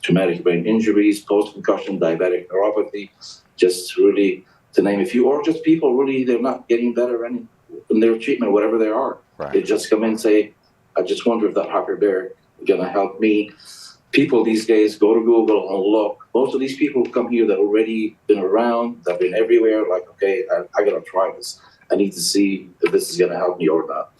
traumatic brain injuries, post-concussion, diabetic neuropathy, just really to name a few, or just people really, they're not getting better in their treatment, whatever they are. Right. They just come in and say, I just wonder if that hyperbaric is going to help me. People these days go to Google and look. Most of these people come here that already been around, that have been everywhere, like, okay, I got to try this. I need to see if this is going to help me or not.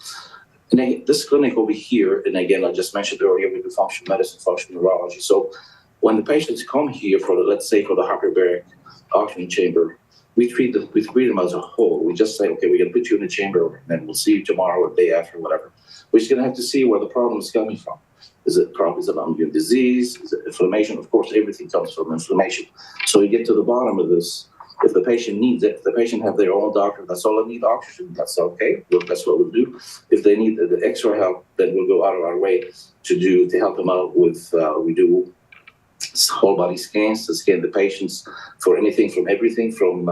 And then this clinic over here, and again, I just mentioned earlier, we do functional medicine, functional neurology. So when the patients come here for let's say for the hyperbaric oxygen chamber, we treat them as a whole. We just say, okay, we're going to put you in the chamber, and then we'll see you tomorrow or the day after, whatever. We're just going to have to see where the problem is coming from. Is it autoimmune disease? Is it inflammation? Of course, everything comes from inflammation. So you get to the bottom of this. If the patient needs it, if the patient have their own doctor, that's all they need, oxygen, that's okay. Well, that's what we'll do. If they need the extra help, then we'll go out of our way to help them out with, we do whole body scans to scan the patients for anything from everything from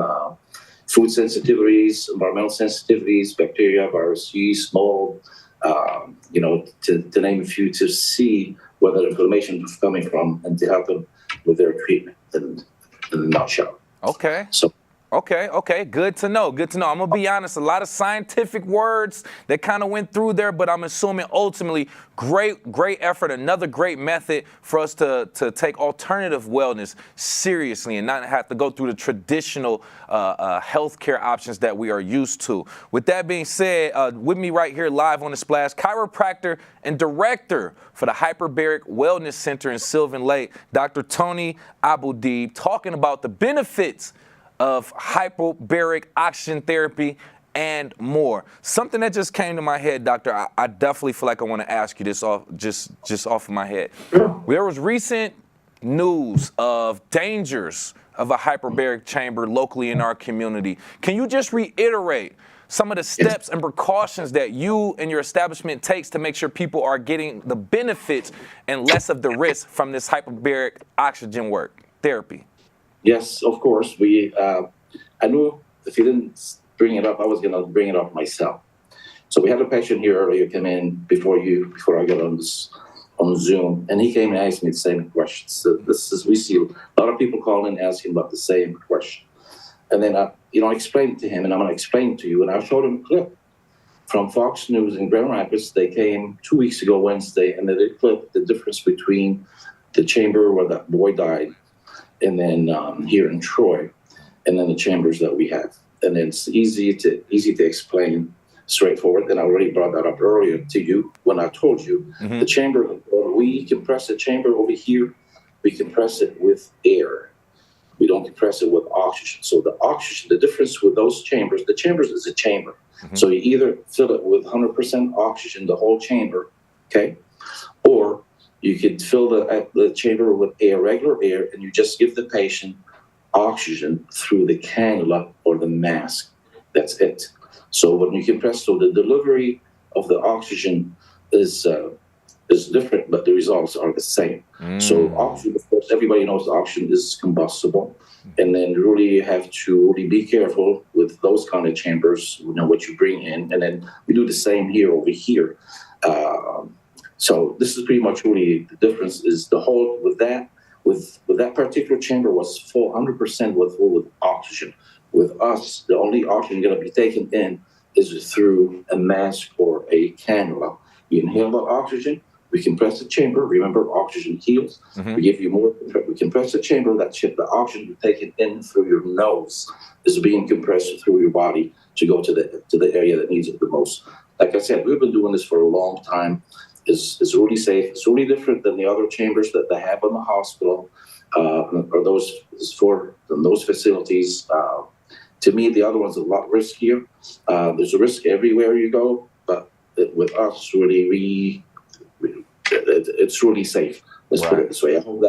food sensitivities, environmental sensitivities, bacteria, virus, yeast, mold, to name a few, to see where the inflammation is coming from and to help them with their treatment in a nutshell. Okay. So. Okay. Good to know. I'm going to be honest, a lot of scientific words that kind of went through there, but I'm assuming ultimately great effort, another great method for us to take alternative wellness seriously and not have to go through the traditional healthcare options that we are used to. With that being said, with me right here live on The Splash, chiropractor and director for the Hyperbaric Wellness Center in Sylvan Lake, Dr. Tony Aboudib, talking about the benefits of hyperbaric oxygen therapy and more. Something that just came to my head, doctor, I definitely feel like I want to ask you this off of my head. There was recent news of dangers of a hyperbaric chamber locally in our community. Can you just reiterate some of the steps and precautions that you and your establishment takes to make sure people are getting the benefits and less of the risk from this hyperbaric oxygen therapy? Yes, of course. I knew if you didn't bring it up, I was going to bring it up myself. So we had a patient here earlier come in before I got on Zoom, and he came and asked me the same question. So we see a lot of people calling and asking about the same question. And then I explained to him, and I'm going to explain to you. And I showed him a clip from Fox News in Grand Rapids. They came 2 weeks ago Wednesday, and they did clip the difference between the chamber where that boy died, and then here in Troy, and then the chambers that we have. And it's easy to explain, straightforward. And I already brought that up earlier to you when I told you the chamber, we compress the chamber over here, we compress it with air. We don't compress it with oxygen. So the oxygen, the difference with those chambers, the chambers is a chamber. So you either fill it with 100% oxygen, the whole chamber, okay? Or you could fill the chamber with regular air, and you just give the patient oxygen through the cannula or the mask. That's it. So when you compress, so the delivery of the oxygen is different, but the results are the same. So oxygen, of course, everybody knows oxygen is combustible, and then really you have to really be careful with those kind of chambers, what you bring in, and then we do the same here over here. So this is pretty much really the difference is the whole with that particular chamber was full 100% with oxygen. With us, the only oxygen going to be taken in is through a mask or a cannula. You inhale the oxygen, we compress the chamber. Remember, oxygen heals. Mm-hmm. We give you more. We compress the chamber. That the oxygen you take it in through your nose is being compressed through your body to go to the area that needs it the most. Like I said, we've been doing this for a long time. It's really safe. It's really different than the other chambers that they have in the hospital or those facilities. To me, the other one's a lot riskier. There's a risk everywhere you go, but with us, it's really safe. Let's put it this way. I hope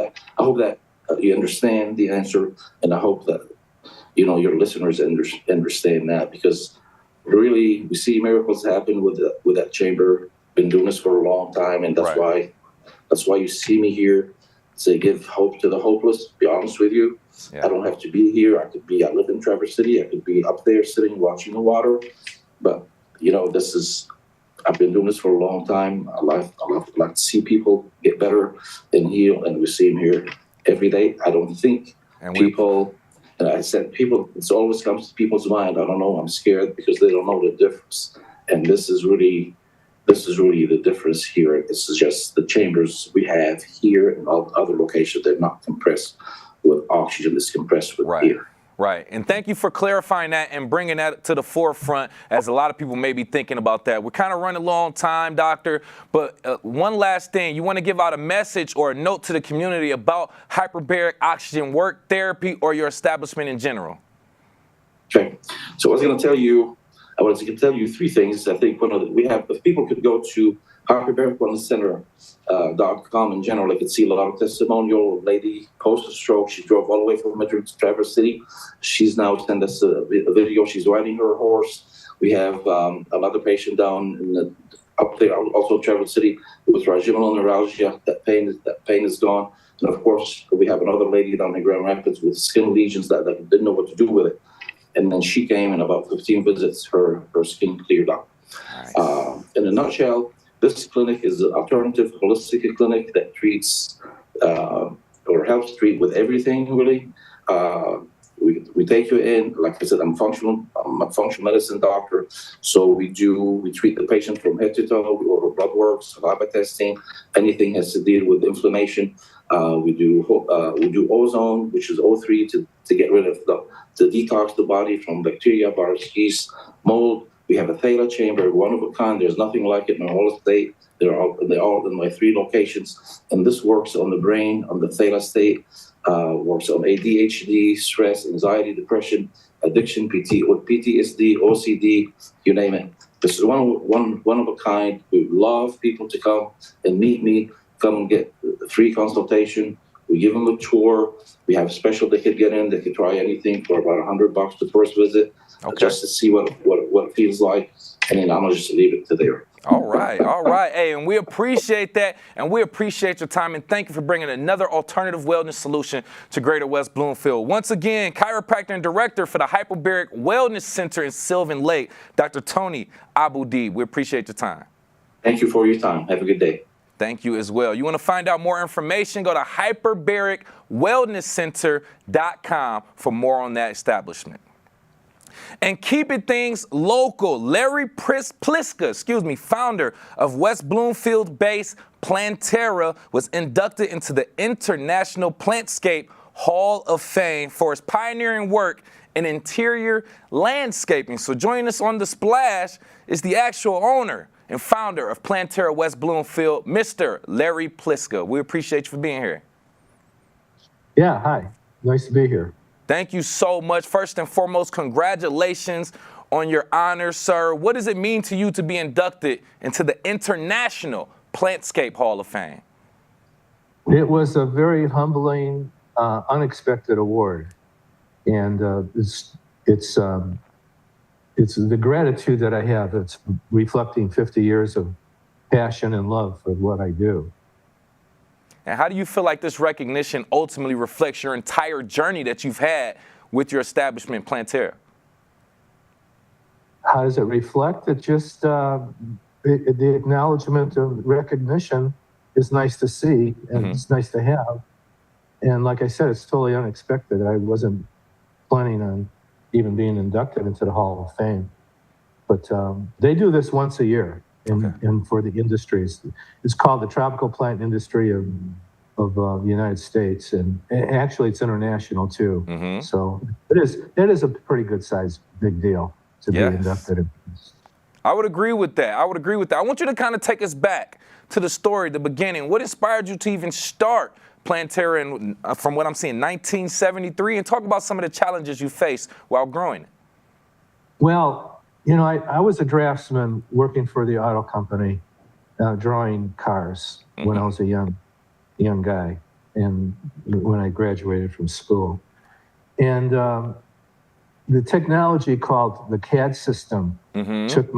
that you understand the answer, and I hope that your listeners understand that, because really we see miracles happen with that chamber. Been doing this for a long time, and that's why you see me here to give hope to the hopeless. Be honest with you. I don't have to be here. I live in Traverse City. I could be up there sitting watching the water. But I've been doing this for a long time. I like to see people get better and heal, and we see them here every day. I don't think people, and I said people, it always comes to people's mind. I don't know. I'm scared because they don't know the difference. And this is really the difference here. This is just the chambers we have here and all other locations. They're not compressed with oxygen. It's compressed with air. Right. And thank you for clarifying that and bringing that to the forefront, as a lot of people may be thinking about that. We're kind of running low on time, Doctor, but one last thing. You want to give out a message or a note to the community about hyperbaric oxygen work therapy or your establishment in general? Okay. So I wanted to tell you three things. I think if people could go to hyperbaricwellnesscenter.com in general, they could see a lot of testimonial. Lady post-stroke, she drove all the way from Madrid to Traverse City. She's now sent us a video. She's riding her horse. We have another patient down up there, also Traverse City, with trigeminal neuralgia. That pain is gone. And of course, we have another lady down in Grand Rapids with skin lesions that didn't know what to do with it. And then she came, in about 15 visits, her skin cleared up. Nice. In a nutshell, this clinic is an alternative holistic clinic that treats or helps treat with everything, really. We take you in. Like I said, I'm a functional medicine doctor. So we treat the patient from head to toe. We order blood work, saliva testing, anything has to deal with inflammation. We do ozone, which is O3, to get rid of to detox the body from bacteria, virus, yeast, mold. We have a theta chamber, one of a kind. There's nothing like it in the whole state. They're all in my 3 locations, and this works on the brain, on the theta state. Works on ADHD, stress, anxiety, depression, addiction, PTSD, OCD, you name it. This is one of a kind. We love people to come and meet me, come and get a free consultation. We give them a tour. We have special they could get in. They could try anything for about $100 the first visit, just to see what it feels like. And then I'm gonna just leave it to there. All right. Hey, and we appreciate that, and we appreciate your time, and thank you for bringing another alternative wellness solution to Greater West Bloomfield. Once again, chiropractor and director for the Hyperbaric Wellness Center in Sylvan Lake, Dr. Tony Aboudi. We appreciate your time. Thank you for your time. Have a good day. Thank you as well. You want to find out more information, go to hyperbaricwellnesscenter.com for more on that establishment. And keeping things local, Larry Pliska, founder of West Bloomfield-based Plantera, was inducted into the International Plantscape Hall of Fame for his pioneering work in interior landscaping. So joining us on The Splash is the actual owner and founder of Plantera West Bloomfield, Mr. Larry Pliska. We appreciate you for being here. Yeah, hi. Nice to be here. Thank you so much. First and foremost, congratulations on your honor, sir. What does it mean to you to be inducted into the International Plantscape Hall of Fame? It was a very humbling, unexpected award. And it's the gratitude that I have. It's reflecting 50 years of passion and love for what I do. And how do you feel like this recognition ultimately reflects your entire journey that you've had with your establishment, Plantera? How does it reflect? It just, the acknowledgement and recognition is nice to see, and it's nice to have. And like I said, it's totally unexpected. I wasn't planning on even being inducted into the Hall of Fame. But they do this once a year and for the industries. It's called the Tropical Plant Industry of the United States. And actually, it's international, too. So it is a pretty good size, big deal to be inducted. I would agree with that. I want you to kind of take us back to the story, the beginning. What inspired you to even start Planterra in, from what I'm seeing, 1973, and talk about some of the challenges you faced while growing it? Well, you know, I was a draftsman working for the auto company, drawing cars when I was a young guy, and when I graduated from school. And the technology called the CAD system took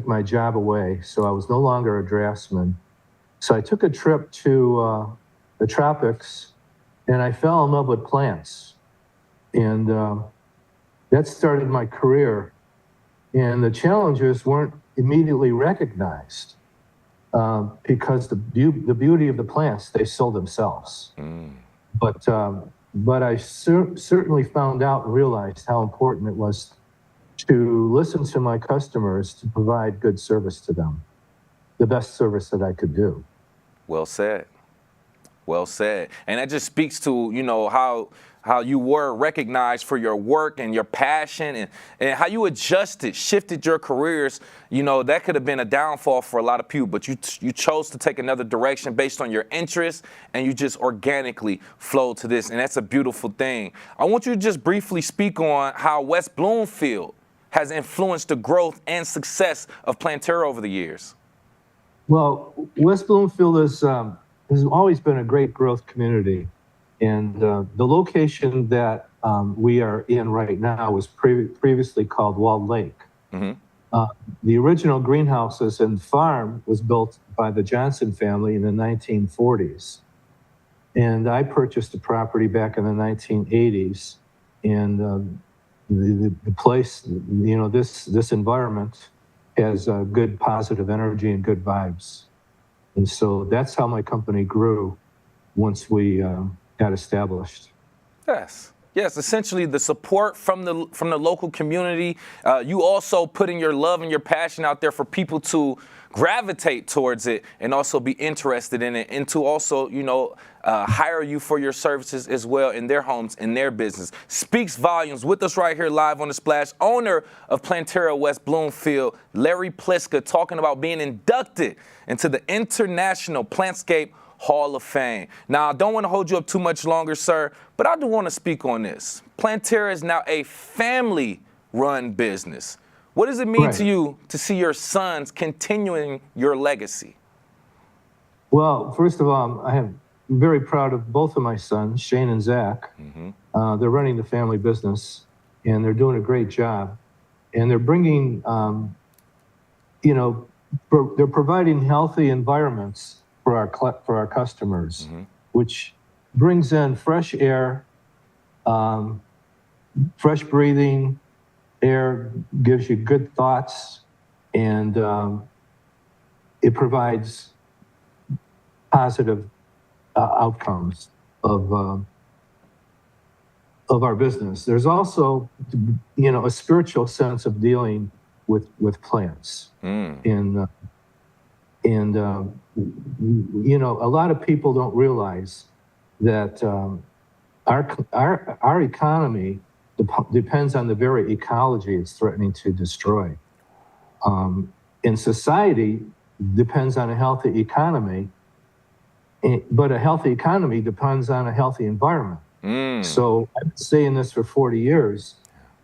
my job away, so I was no longer a draftsman. So I took a trip to the tropics, and I fell in love with plants. And that started my career. And the challenges weren't immediately recognized because the beauty of the plants, they sold themselves. But I certainly found out and realized how important it was to listen to my customers, to provide good service to them, the best service that I could do. Well said. Well said. And that just speaks to, you know, how you were recognized for your work and your passion and how you shifted your careers. You know, that could have been a downfall for a lot of people, but you chose to take another direction based on your interests, and you just organically flowed to this. And that's a beautiful thing. I want you to just briefly speak on how West Bloomfield has influenced the growth and success of Planterra over the years. Well, West Bloomfield has always been a great growth community. And the location that we are in right now was previously called Walled Lake. The original greenhouses and farm was built by the Johnson family in the 1940s. And I purchased the property back in the 1980s. And the place, you know, this environment has good positive energy and good vibes. And so that's how my company grew once we got established. Yes, essentially the support from the local community. You also putting your love and your passion out there for people to gravitate towards it and also be interested in it, and to also, you know, hire you for your services as well in their homes, in their business. Speaks volumes. With us right here live on The Splash, owner of Planterra West Bloomfield, Larry Pliska, talking about being inducted into the International Plantscape Hall of Fame. Now, I don't want to hold you up too much longer, sir, but I do want to speak on this. Planterra is now a family-run business. What does it mean to you to see your sons continuing your legacy? Well, first of all, I am very proud of both of my sons, Shane and Zach. They're running the family business, and they're doing a great job. And they're bringing, you know, they're providing healthy environments for our customers, which brings in fresh air, fresh breathing air, gives you good thoughts, and it provides positive outcomes of our business. There's also, you know, a spiritual sense of dealing with plants, and you know, a lot of people don't realize that our economy depends on the very ecology it's threatening to destroy. And society depends on a healthy economy, but a healthy economy depends on a healthy environment. So I've been saying this for 40 years,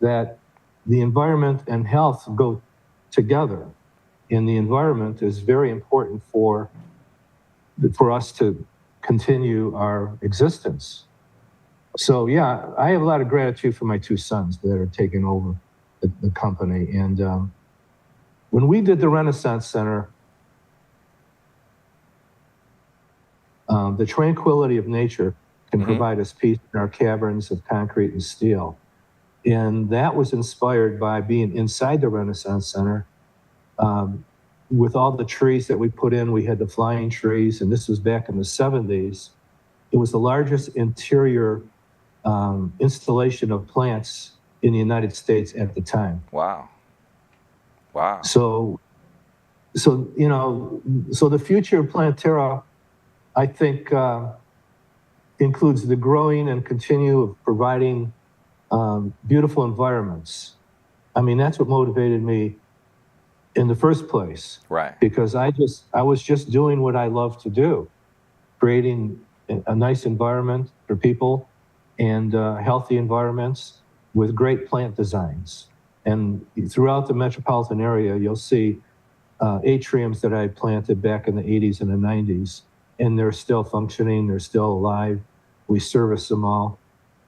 that the environment and health go together. And the environment is very important for us to continue our existence. So yeah, I have a lot of gratitude for my two sons that are taking over the company. And when we did the Renaissance Center, the tranquility of nature can provide us peace in our caverns of concrete and steel. And that was inspired by being inside the Renaissance Center. with all the trees that we put in, we had the flying trees, and this was back in the 70s. It was the largest interior installation of plants in the United States at the time. Wow. Wow. So the future of Planterra, I think, includes the growing and continue of providing beautiful environments. I mean, that's what motivated me in the first place. Right. Because I was just doing what I love to do, creating a nice environment for people and healthy environments with great plant designs. And throughout the metropolitan area, you'll see atriums that I planted back in the 80s and the 90s, and they're still functioning, they're still alive. We service them all.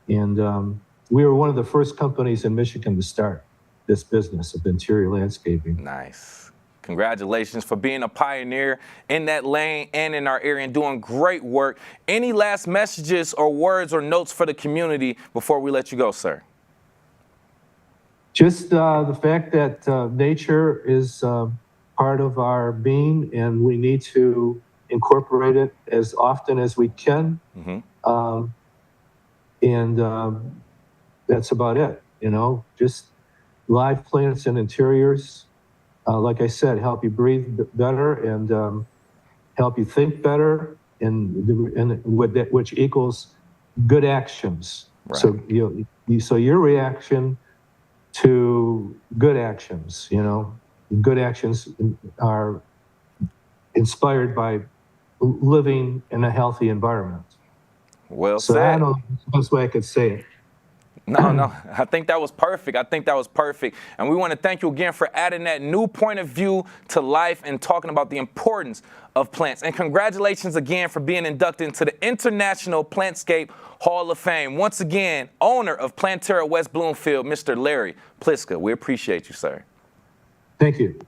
And we were one of the first companies in Michigan to start this business of interior landscaping. Nice. Congratulations for being a pioneer in that lane and in our area and doing great work. Any last messages or words or notes for the community before we let you go, sir? Just the fact that nature is part of our being, and we need to incorporate it as often as we can. Mm-hmm. That's about it, just live plants and interiors. Like I said, help you breathe better and help you think better, which equals good actions. Right. So your reaction to good actions, good actions are inspired by living in a healthy environment. Well So said. I don't know the best way I could say it. No, I think that was perfect. And we want to thank you again for adding that new point of view to life and talking about the importance of plants. And congratulations again for being inducted into the International Plantscape Hall of Fame. Once again, owner of Planterra West Bloomfield, Mr. Larry Pliska. We appreciate you, sir. Thank you.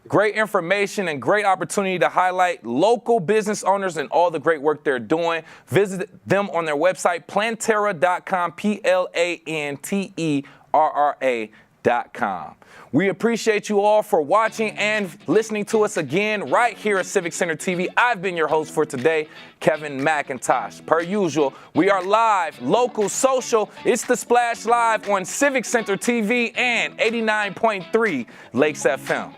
Great information and great opportunity to highlight local business owners and all the great work they're doing. Visit them on their website, planterra.com, PLANTERRA.com. We appreciate you all for watching and listening to us again right here at Civic Center TV. I've been your host for today, Kevin McIntosh. Per usual, we are live, local, social. It's The Splash Live on Civic Center TV and 89.3 Lakes FM.